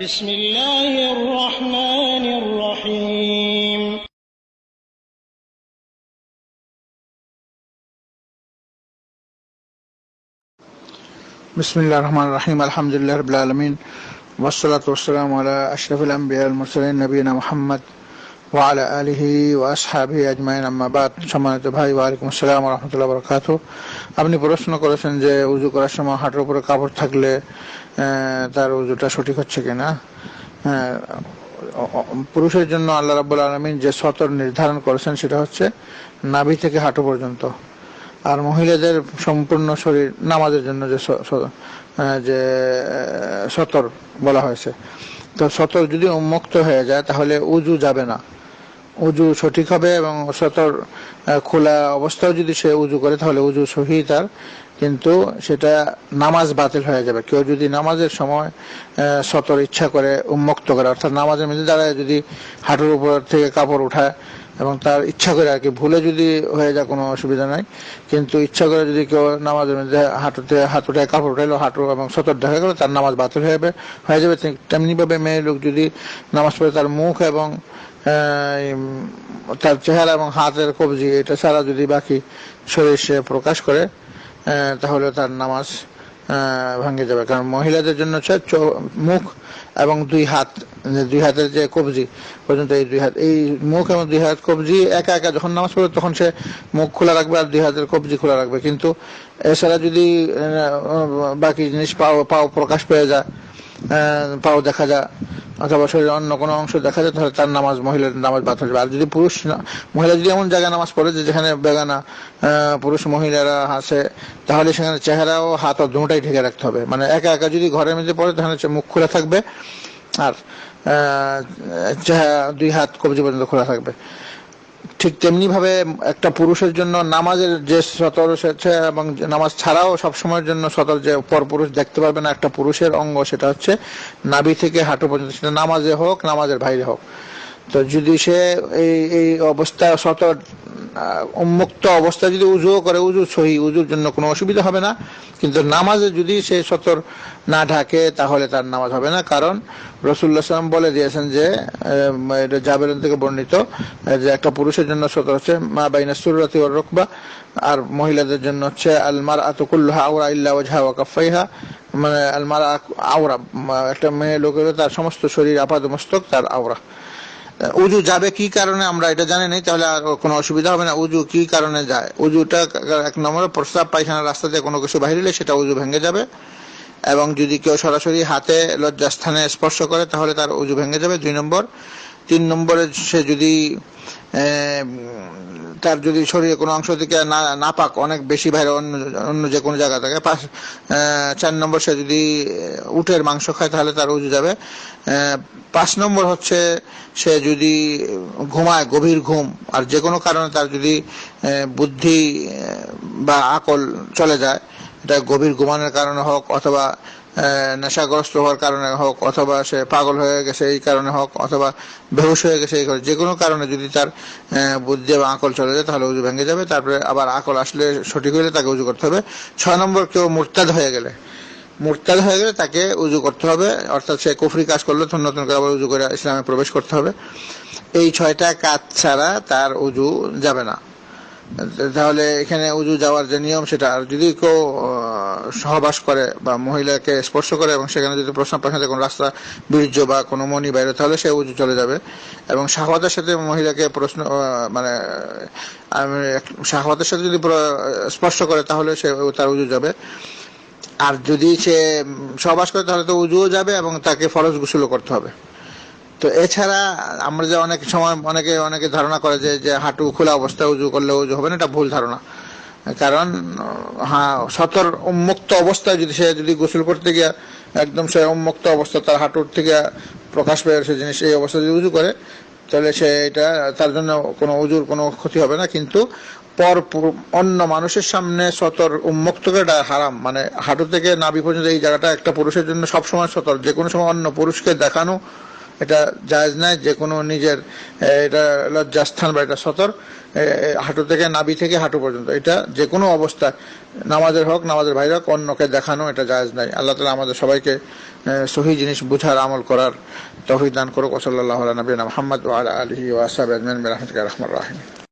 بسم الله الرحمن الرحيم بسم الله الرحمن الرحيم الحمد لله رب العالمين والصلاة والسلام على أشرف الأنبياء المرسلين نبينا محمد وعلى آله وأصحابه أجمعين أما بعد সম্মানিত ভাই ওয়ালাইকুম আসসালাম ওয়া রাহমাতুল্লাহি ওয়া বারাকাতুহু। আপনি প্রশ্ন করেছেন যে ওযু করার সময় হাঁটুর উপরে কাপড় থাকলে তার ওযুটা সঠিক হচ্ছে কিনা। পুরুষের জন্য আল্লাহ রাব্বুল আলামিন যে সতর নির্ধারণ করেছেন সেটা হচ্ছে নাভি থেকে হাঁটু পর্যন্ত, আর মহিলাদের সম্পূর্ণ শরীর নামাজের জন্য যে সতর বলা হয়েছে, তো সতর যদি উন্মুক্ত হয়ে যায় তাহলে উজু যাবে না, উজু সঠিক হবে। এবং সতর খোলা অবস্থাও যদি সে উজু করে তাহলে উজু সহি তার, কিন্তু সেটা নামাজ বাতিল হয়ে যাবে। কেউ যদি নামাজের সময় সতর ইচ্ছা করে উন্মুক্ত করে, অর্থাৎ নামাজের মধ্যে দাঁড়ায় যদি হাঁটুর উপর থেকে কাপড় উঠায় এবং তার ইচ্ছা করে আর কি, ভুলে যদি হয়ে যায় কোনো অসুবিধা নাই, কিন্তু ইচ্ছা করে যদি কেউ নামাজের মধ্যে হাত উঠায় কাপড় উঠাইলো, হাঁটু এবং সতর দেখা গেল, তার নামাজ বাতিল হয়ে যাবে। তেমনি ভাবে মেয়ে লোক যদি নামাজ পড়ে তার মুখ এবং তার চেহারা এবং হাতের কবজি এটা ছাড়া যদি বাকি শরীর সে প্রকাশ করে তাহলে তার নামাজ ভেঙে যাবে। কারণ মহিলাদের জন্য হচ্ছে মুখ এবং দুই হাতের যে কবজি পর্যন্ত, এই মুখ এবং দুই হাত কবজি একা একা যখন নামাজ পড়বে তখন সে মুখ খোলা রাখবে আর দুই হাতের কবজি খোলা রাখবে, কিন্তু এছাড়া যদি বাকি জিনিস পাও প্রকাশ পেয়ে যায়, পাও দেখা যায় অথবা শরীরের অন্য কোনো অংশ দেখা যায়, তাহলে তার নামাজ, মহিলার নামাজ বাতিল হবে। আর যদি মহিলা যদি এমন জায়গায় নামাজ পড়ে যেখানে বেগানা পুরুষ মহিলারা আছে, তাহলে সেখানে চেহারা ও হাত ও দুটোটাই ঢেকে রাখতে হবে। মানে একা একা যদি ঘরের মধ্যে পড়ে তাহলে মুখ খোলা থাকবে আর দুই হাত কবজি পর্যন্ত খোলা থাকবে। ঠিক তেমনি ভাবে একটা পুরুষের জন্য নামাজের যে সতর এসেছে এবং নামাজ ছাড়াও সবসময়ের জন্য সতর যে পরপুরুষ দেখতে পারবে না একটা পুরুষের অঙ্গ, সেটা হচ্ছে নাভি থেকে হাঁটু পর্যন্ত, সেটা নামাজে হোক নামাজের বাইরে হোক। তো যদি সে এই অবস্থা সতর উন্মুক্ত অবস্থায় যদি উজুও করে, উজু সহি, উজুর জন্য কোনো অসুবিধা হবে না। কিন্তু নামাজে যদি সে সতর না ঢাকে তাহলে তার নামাজ হবে না, কারণ রাসূলুল্লাহ সাল্লাল্লাহু আলাইহি ওয়াসাল্লাম বলে দিয়েছেন যে এটা জাবের থেকে বর্ণিত যে একটা পুরুষের জন্য সতর হচ্ছে মা বাইনা সুররাতি ওয়ার রুকবা, আর মহিলাদের জন্য হচ্ছে আল মারআতু কুল্লুহা আওরা ইল্লা ওয়াজহা ওয়া কাফাইহা, মানে আল মারআ আওরা, একটা মেয়ে লোকের তার সমস্ত শরীর আপাদমস্তক তার আওরা। উজু যাবে কি কারণে আমরা এটা জানি নাই, তাহলে আর কোনো অসুবিধা হবে না। উজু কি কারণে যায়? উজুটা এক নম্বরে প্রস্রাব পায়খানা রাস্তা দিয়ে কোনো কিছু বাহির হলে সেটা উজু ভেঙে যাবে, এবং যদি কেউ সরাসরি হাতে লজ্জাস্থানে স্পর্শ করে তাহলে তার উজু ভেঙে যাবে 2 নম্বর। 3 নম্বরে সে যদি তার যদি শরীরে কোনো অংশ থেকে নাপাক অনেক বেশি বাইরে অন্য যে কোনো জায়গা থেকে। 4 নম্বর সে যদি উটের মাংস খায় তাহলে তার উজু যাবে। 5 নম্বর হচ্ছে সে যদি ঘুমায়, গভীর ঘুম, আর যে কোনো কারণে তার যদি বুদ্ধি বা আকল চলে যায়, এটা গভীর ঘুমানোর কারণে হোক অথবা নেশাগ্রস্ত হওয়ার কারণে হোক অথবা সে পাগল হয়ে গেছে এই কারণে হোক অথবা বেহুশ হয়ে গেছে এই কারণে, যে কোনো কারণে যদি তার বুদ্ধি এবং আকল চলে যায় তাহলে উজু ভেঙে যাবে। তারপরে আবার আকল আসলে সঠিক হলে তাকে উজু করতে হবে। 6 নম্বর কেউ মুরতাদ হয়ে গেলে তাকে উজু করতে হবে, অর্থাৎ সে কুফরি কাজ করলে নতুন করে আবার উজু করে ইসলামে প্রবেশ করতে হবে। এই 6টা কাজ ছাড়া তার উজু যাবে না। তাহলে এখানে উজু যাওয়ার যে নিয়ম সেটা, আর যদি কেউ সহবাস করে বা মহিলাকে স্পর্শ করে এবং সেখানে যদি প্রস্রাব পায়খানা কোনো রাস্তা বীর্য বা কোনো মনি বাইরে, তাহলে সে উজু চলে যাবে। এবং শাহওয়াতের সাথে মহিলাকে শাহওয়াতের সাথে যদি স্পর্শ করে তাহলে সে তার উজু যাবে। আর যদি সে সহবাস করে তাহলে তো উজুও যাবে এবং তাকে ফরজ গোসলও করতে হবে। তো এছাড়া আমরা যে অনেক সময় অনেকে ধারণা করে যে হাঁটু খোলা অবস্থায় উজু করলে উজু হবে না, এটা ভুল ধারণা। কারণ সতর উন্মুক্ত অবস্থায় যদি গোসল করতে গিয়ে একদম সে উন্মুক্ত অবস্থা, তার হাঁটুর থেকে প্রকাশ পেয়ে সে জিনিস এই অবস্থা যদি উজু করে তাহলে সে এটা তার জন্য কোনো উজুর কোনো ক্ষতি হবে না। কিন্তু অন্য মানুষের সামনে সতর উন্মুক্ত করে এটা হারাম, মানে হাঁটু থেকে নাভি পর্যন্ত এই জায়গাটা একটা পুরুষের জন্য সবসময় সতর, যে কোনো সময় অন্য পুরুষকে দেখানো এটা জায়েজ নাই। যে কোনো নিজের এটা লজ্জাস্থান বা এটা সতর, হাঁটু থেকে নাভি থেকে হাঁটু পর্যন্ত, এটা যে কোনো অবস্থা নামাজের হোক নামাজের বাইরে হোক অন্যকে দেখানো এটা জায়েজ নাই। আল্লাহ তাআলা আমাদের সবাইকে সহি জিনিস বুঝার আমল করার তৌফিক দান করুক। সাল্লাল্লাহু আলা নবিয়িনা মুহাম্মদ ওয়া আলা আলিহি ওয়া আসহাবিহি আজমাইন বিরহমাতিকা ইয়া আরহামার রাহিমিন।